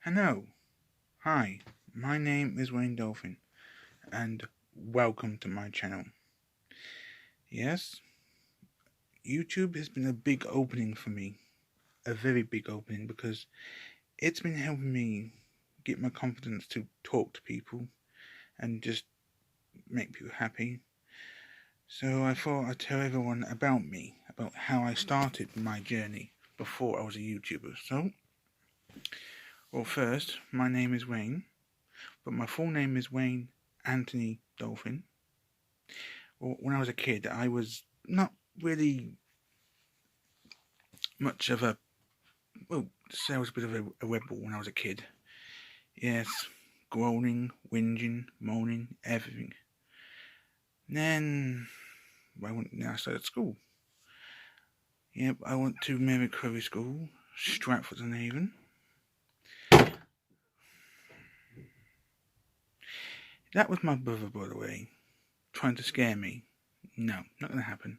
Hello, hi, my name is Wayne Dolphin, and welcome to my channel. Yes, YouTube has been a big opening for me, a very big opening, because it's been helping me get my confidence to talk to people and just make people happy. So I thought I'd tell everyone about me, about how I started my journey before I was a YouTuber. First, my name is Wayne, but my full name is Wayne Anthony Dolphin. When I was a kid, I was not really much of a, say I was a bit of a rebel when I was a kid. Yes, groaning, whinging, moaning, everything. Then I started school. Yep, I went to Mary Curry School, Stratford-on-Avon. That was my brother, by the way, trying to scare me. No, not gonna happen.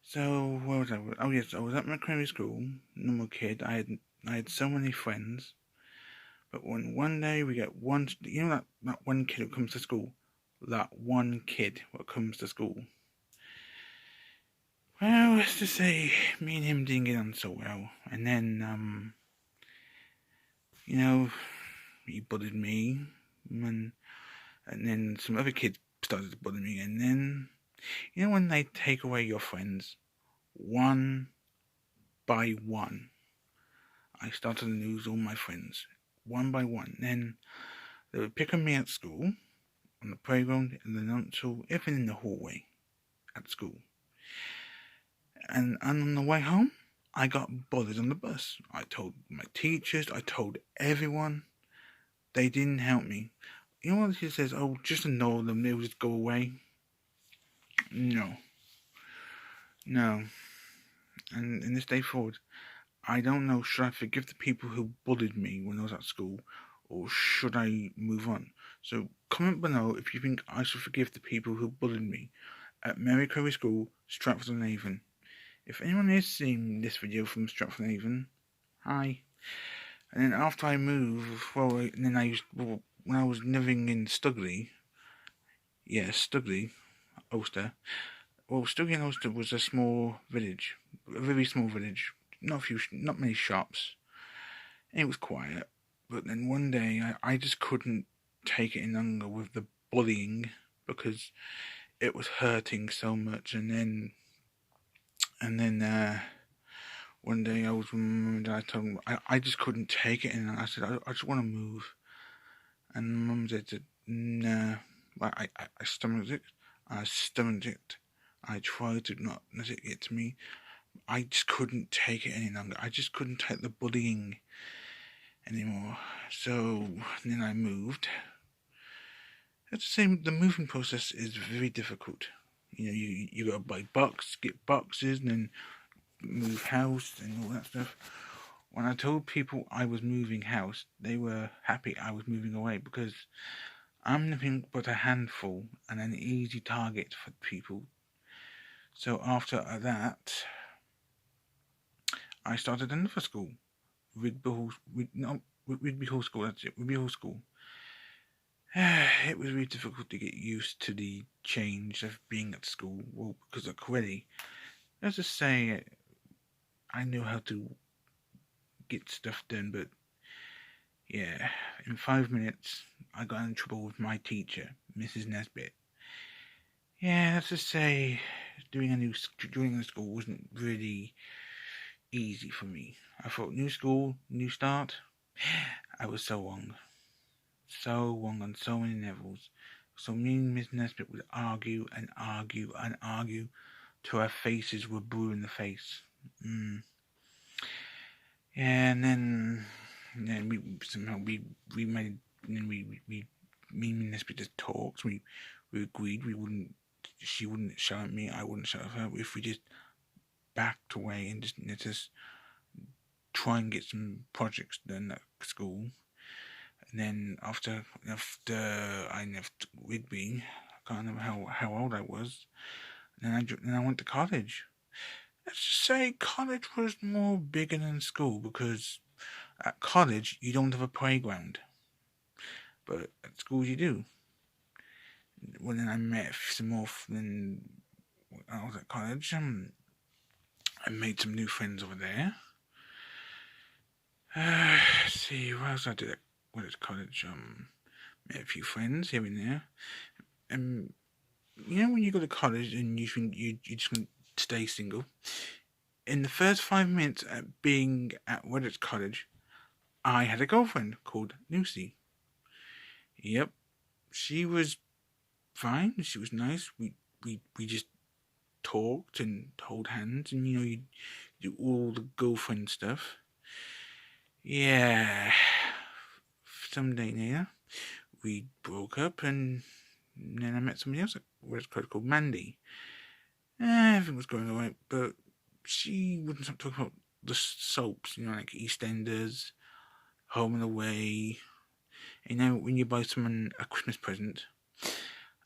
So where was I? Oh yes, I was at Mary Curry School, normal kid. I had so many friends. But when one day we get one, that one kid who comes to school, that one kid what comes to school. Well, let's just say me and him didn't get on so well, and then he bullied me, and then some other kids started to bully me, and then when they take away your friends one by one, I started to lose all my friends one by one. Then they would pick on me at school, on the playground, and then until even in the hallway at school. And on the way home, I got bullied on the bus. I told my teachers, I told everyone. They didn't help me. You know when she says, oh, just ignore them, they'll just go away? No. No. And in this day forward, I don't know, should I forgive the people who bullied me when I was at school, or should I move on? So comment below if you think I should forgive the people who bullied me at Mary Curry School, Stratford-on-Avon. If anyone is seeing this video from Stratford-on-Avon, hi. And then after I moved, when I was living in Stugley, Stugley, Ulster. Well, Stugley and Ulster was a small village, a very small village, not many shops. And it was quiet. But then one day, I just couldn't take it any longer with the bullying because it was hurting so much. And then one day I was with my mum and dad. I told them I just couldn't take it, and I said I just want to move. And mum said, "Nah." I stomached it. I stomached it. I tried to not let it get to me. I just couldn't take it any longer. I just couldn't take the bullying anymore. So then I moved. It's the same. The moving process is very difficult. You gotta get boxes, and then move house and all that stuff. When I told people I was moving house, they were happy I was moving away because I'm nothing but a handful and an easy target for people. So after that, I started another school, Rigby Hall School. That's it, Rigby Hall School. It was really difficult to get used to the change of being at school. Well, because already, let's just say, I knew how to get stuff done, but yeah, in 5 minutes, I got in trouble with my teacher, Mrs. Nesbitt. Yeah, let's just say joining a school wasn't really easy for me. I thought new school, new start. I was so wrong on so many levels. So me and Miss Nesbitt would argue and argue and argue till our faces were blue in the face. Yeah, and then we made, and then me and Nesbitt just talked. We agreed she wouldn't shout at me, I wouldn't shout at her. If we just backed away and just let us try and get some projects done at school. And then after I left Rigby, I can't remember how old I was. And then I went to college. Let's just say college was more bigger than school because At college, you don't have a playground, but at school you do. Well, then I met some more. Then I was at college. I made some new friends over there. Let's see, what else I did at college? Met a few friends here and there. And you know when you go to college and you think you just want to stay single. In the first 5 minutes at being at Redditch College, I had a girlfriend called Lucy. Yep, she was fine. She was nice. We just talked and held hands, and you do all the girlfriend stuff. Yeah. Someday later, we broke up, and then I met somebody else at Redditch College called Mandy. Everything was going alright, but she wouldn't stop talking about the soaps, like EastEnders, Home and Away. When you buy someone a Christmas present,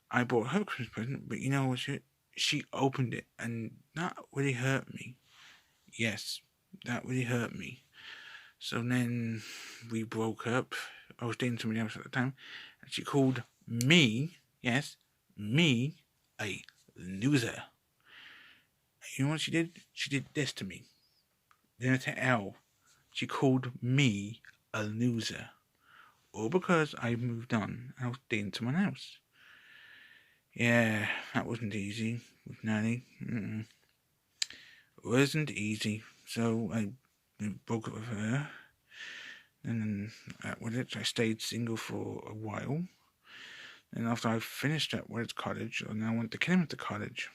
I bought her a Christmas present, but you know what? She opened it, and that really hurt me. Yes, that really hurt me. So then we broke up. I was dating somebody else at the time, and she called me, yes, me, a loser. You know what she did? She did this to me. Then at L, she called me a loser. All because I moved on and I was dating someone else. Yeah, that wasn't easy with Nanny. It wasn't easy. So I broke up with her. And then with it, I stayed single for a while. And after I finished at Redditch College, and I went to Kennington College.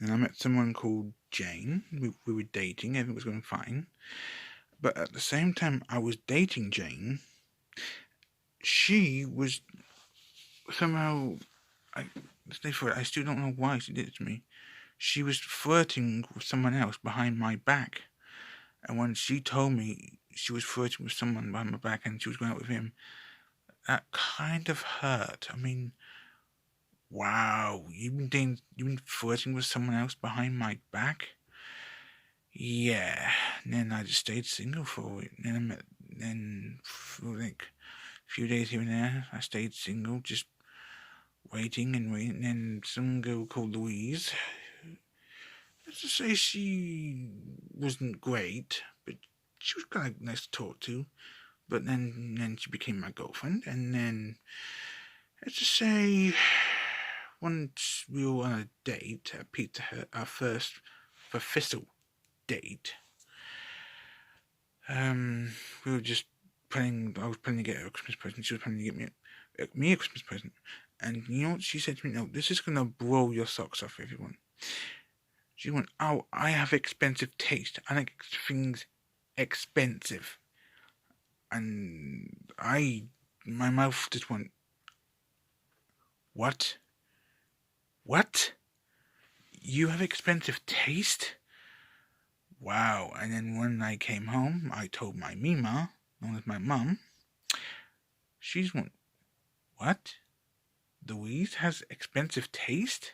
And I met someone called Jane. We were dating, everything was going fine. But at the same time I was dating Jane, she was somehow, I still don't know why she did it to me. She was flirting with someone else behind my back. And when she told me she was flirting with someone behind my back and she was going out with him, that kind of hurt. I mean, wow, you've been flirting with someone else behind my back? Yeah. And then I just stayed single for a week. Then for like a few days here and there, I stayed single, just waiting. And then some girl called Louise, let's just say she wasn't great, but she was kind of nice to talk to. But then she became my girlfriend, and then let's just say once we were on a date at Pizza Hut, our first official date. We were just planning. I was planning to get her a Christmas present. She was planning to get me a Christmas present. And you know what she said to me? No, this is gonna blow your socks off, everyone. She went, "Oh, I have expensive taste. I like things expensive." And my mouth just went, "What? What? You have expensive taste?" Wow. And then when I came home, I told my Mima, known as my mum. She's went, "What? Louise has expensive taste?"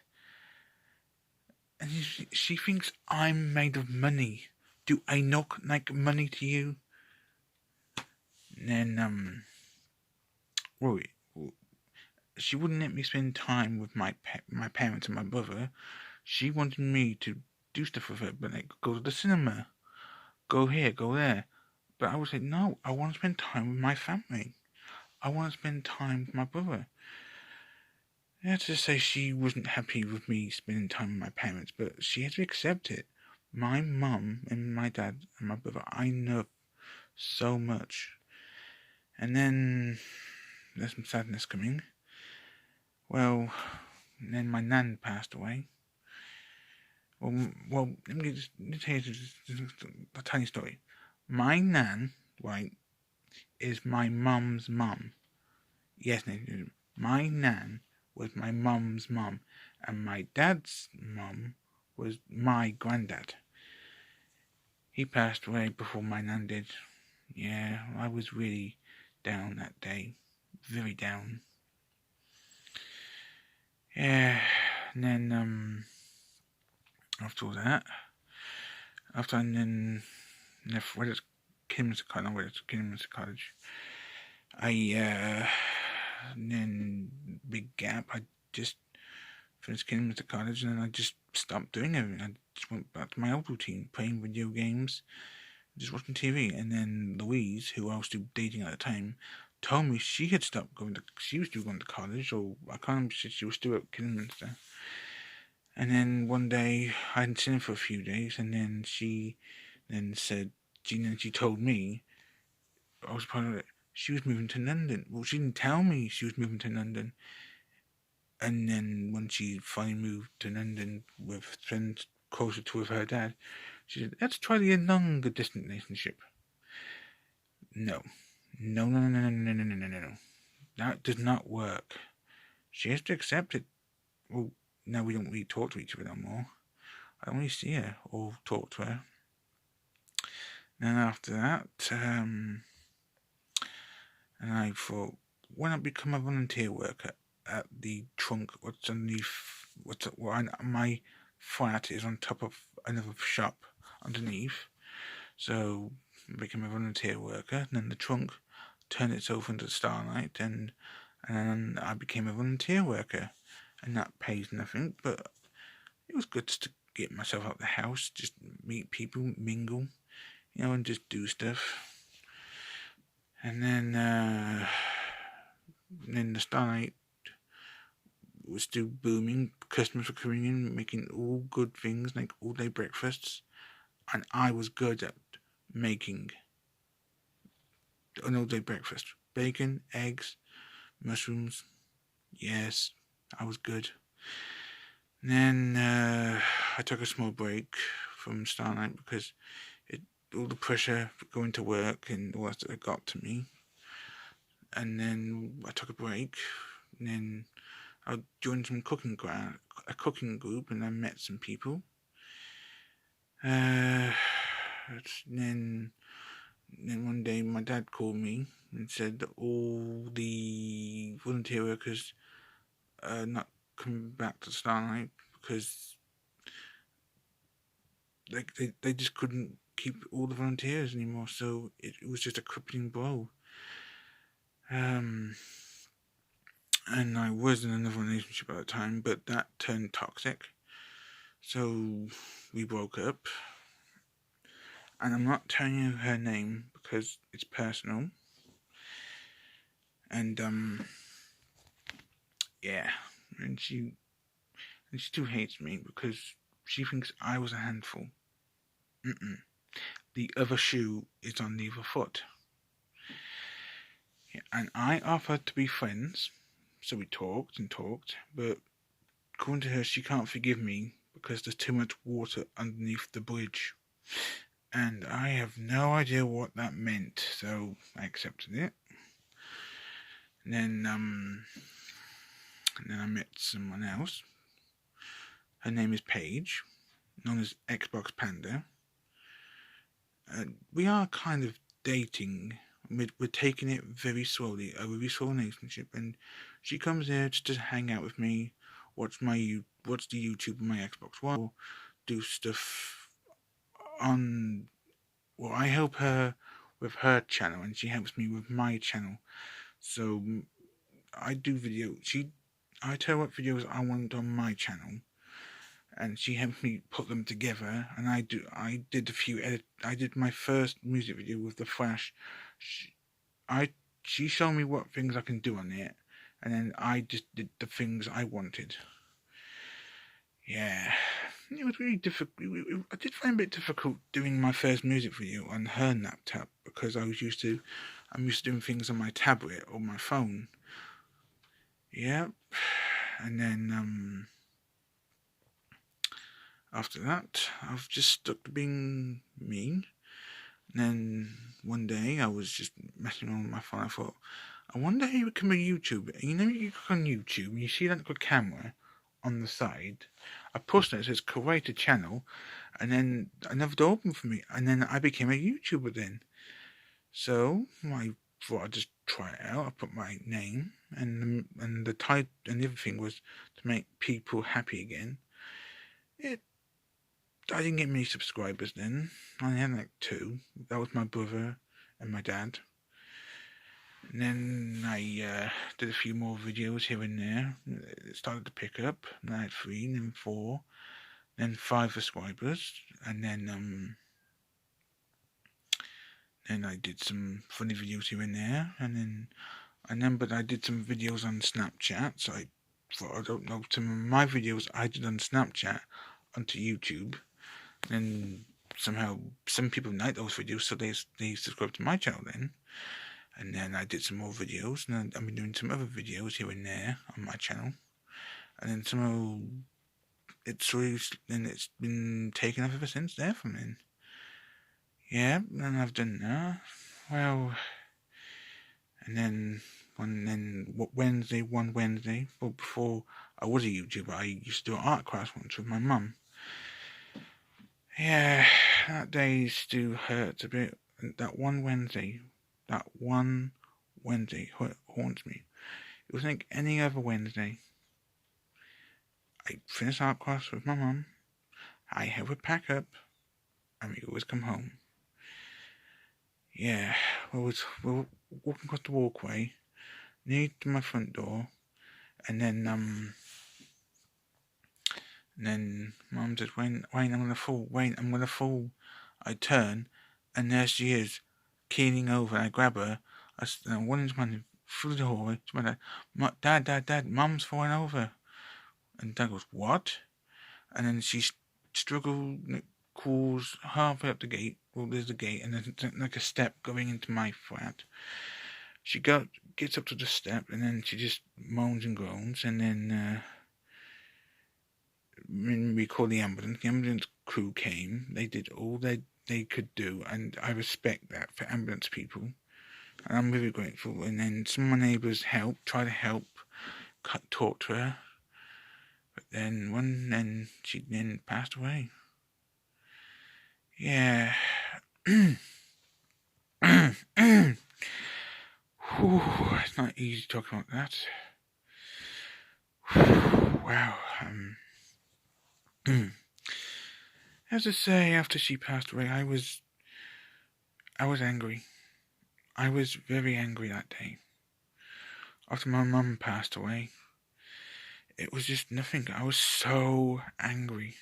And she thinks I'm made of money. Do I not like money to you? And then, she wouldn't let me spend time with my parents and my brother. She wanted me to do stuff with her, but like go to the cinema, go here, go there. But I would say, no, I want to spend time with my family. I want to spend time with my brother. I had to say she wasn't happy with me spending time with my parents, but she had to accept it. My mum and my dad and my brother, I love so much. And then there's some sadness coming. Well, then my nan passed away. Well, let me tell you a tiny story. My nan, right, is my mum's mum. Yes, my nan was my mum's mum, and my dad's mum was my granddad. He passed away before my nan did. Yeah, I was really down that day. Very down. Yeah, and then, after all that, after I then left Redditch Kidderminster College. I went to Kidderminster College. And then big gap. I just finished Kidderminster College, and then I just stopped doing everything. I just went back to my old routine, playing video games, just watching TV. And then Louise, who I was still dating at the time, told me she had stopped going to. She was still going to college, or I can't remember. She was still at Kidderminster. And then one day I hadn't seen her for a few days, and then she said, she told me I was part of it. She was moving to London. Well, she didn't tell me she was moving to London. And then when she finally moved to London with friends closer to with her dad, she said, let's try the longer distance relationship. No. No. That does not work. She has to accept it. Well, now we don't really talk to each other no more. I don't really see her or talk to her. And after that, and I thought, why not become a volunteer worker at the trunk? What's underneath? My flat is on top of another shop underneath. So I became a volunteer worker, and then the trunk turned itself into Starlight, and then I became a volunteer worker, and that pays nothing, but it was good to get myself out of the house, just meet people, mingle, and just do stuff. And then the Starlight was still booming. Customers were coming in, making all good things, like all-day breakfasts, and I was good at making an all-day breakfast. Bacon, eggs, mushrooms. Yes, I was good. And then I took a small break from Starlight because all the pressure going to work and all that got to me. And then I took a break, and then I joined a cooking group, and I met some people. Then one day my dad called me and said that all the volunteer workers are not coming back to Starlight because they just couldn't keep all the volunteers anymore, so it was just a crippling blow. And I was in another relationship at the time, but that turned toxic, so we broke up. And I'm not telling you her name because it's personal. And yeah, and she still hates me because she thinks I was a handful. The other shoe is on the other foot. Yeah, and I offered to be friends, so we talked, but according to her, she can't forgive me because there's too much water underneath the bridge. And I have no idea what that meant, so I accepted it. And then I met someone else. Her name is Paige, known as Xbox Panda. We are kind of dating. We're taking it very slowly, a very slow relationship, and she comes here just to hang out with me, watch the YouTube on my Xbox One, do stuff on. Well, I help her with her channel, and she helps me with my channel. So I do I tell her what videos I want on my channel, and she helped me put them together. And I did a few I did my first music video with the Flash. She showed me what things I can do on it, and then I just did the things I wanted. Yeah, it was really difficult. I did find it a bit difficult doing my first music video on her laptop because I'm used to doing things on my tablet or my phone. Yep. And then after that, I've just stuck to being mean. And then one day I was just messing around with my phone. I thought, I wonder how you become a YouTuber. You click on YouTube and you see that little camera on the side. I pushed it, it says create a channel, and then another door opened for me, and then I became a YouTuber then. So I thought I'd just try it out. I put my name and the title, and the other thing was to make people happy again. It I didn't get many subscribers then. I only had like 2. That was my brother and my dad. And then I did a few more videos here and there. It started to pick up. And I had 3, then 4, then 5 subscribers. And then I did some funny videos here and there. And then I remembered I did some videos on Snapchat. So I thought I'd upload some of my videos I did on Snapchat onto YouTube. And somehow some people like those videos, so they subscribed to my channel then. And then I did some more videos, and I've been doing some other videos here and there on my channel. And then somehow it's been taken off ever since there from then. Yeah, and I've done that. Well, and then one Wednesday, well, before I was a YouTuber, I used to do art class once with my mum. Yeah, that day still hurts a bit. That one Wednesday haunts me. It was like any other Wednesday. I finished art class with my mum. I help her pack up, and we always come home. Yeah, we were walking across the walkway, near to my front door, and then Mum said, Wayne, I'm gonna fall. I turn, and there she is, keening over, and I grab her. I run into my through the hallway to my dad. Dad, Mum's falling over. And Dad goes, what? And then she struggled, crawls halfway up the gate. Well, there's the gate, and there's like a step going into my flat. She gets up to the step, and then she just moans and groans, and then we called the ambulance. The ambulance crew came. They did all they could do, and I respect that for ambulance people. And I'm really grateful. And then some of my neighbours tried to help, talk to her. But then she passed away. Yeah. Whew, it's not easy talking about that. Wow. As I say, after she passed away, I was angry. I was very angry that day. After my mum passed away, it was just nothing. I was so angry.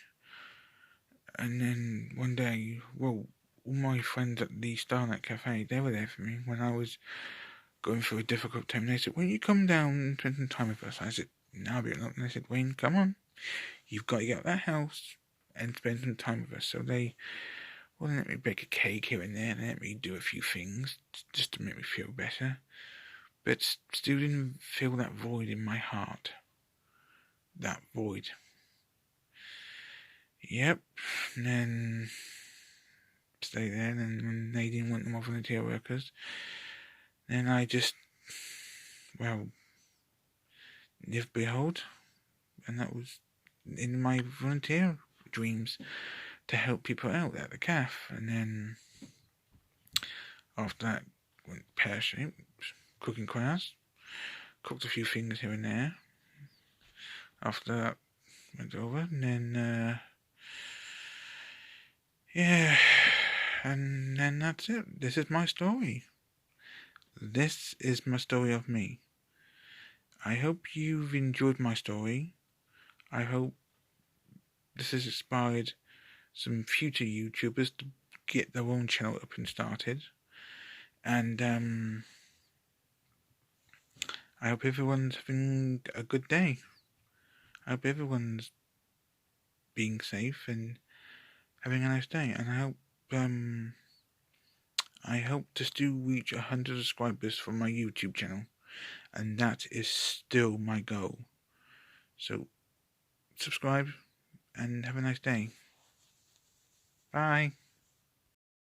And then one day, well, all my friends at the Starlight Cafe, they were there for me when I was going through a difficult time. They said, "Will you come down and spend some time with us?" I said, "No, I'll be alone." And they said, "Wayne, come on. You've got to get out of that house and spend some time with us." So they let me bake a cake here and there, and they let me do a few things just to make me feel better. But still didn't feel that void in my heart. That void. Yep. And then stay there, and then when they didn't want more volunteer workers, then I just, well, live behold, and that was in my volunteer dreams to help people out at the cafe. And then after that, went pear-shaped, cooking class, cooked a few things here and there. After that, went over, and then yeah, and then that's it. This is my story. This is my story of me. I hope you've enjoyed my story. I hope this has inspired some future YouTubers to get their own channel up and started. And I hope everyone's having a good day. I hope everyone's being safe and having a nice day. And I hope to still reach 100 subscribers for my YouTube channel. And that is still my goal. So subscribe and have a nice day. Bye.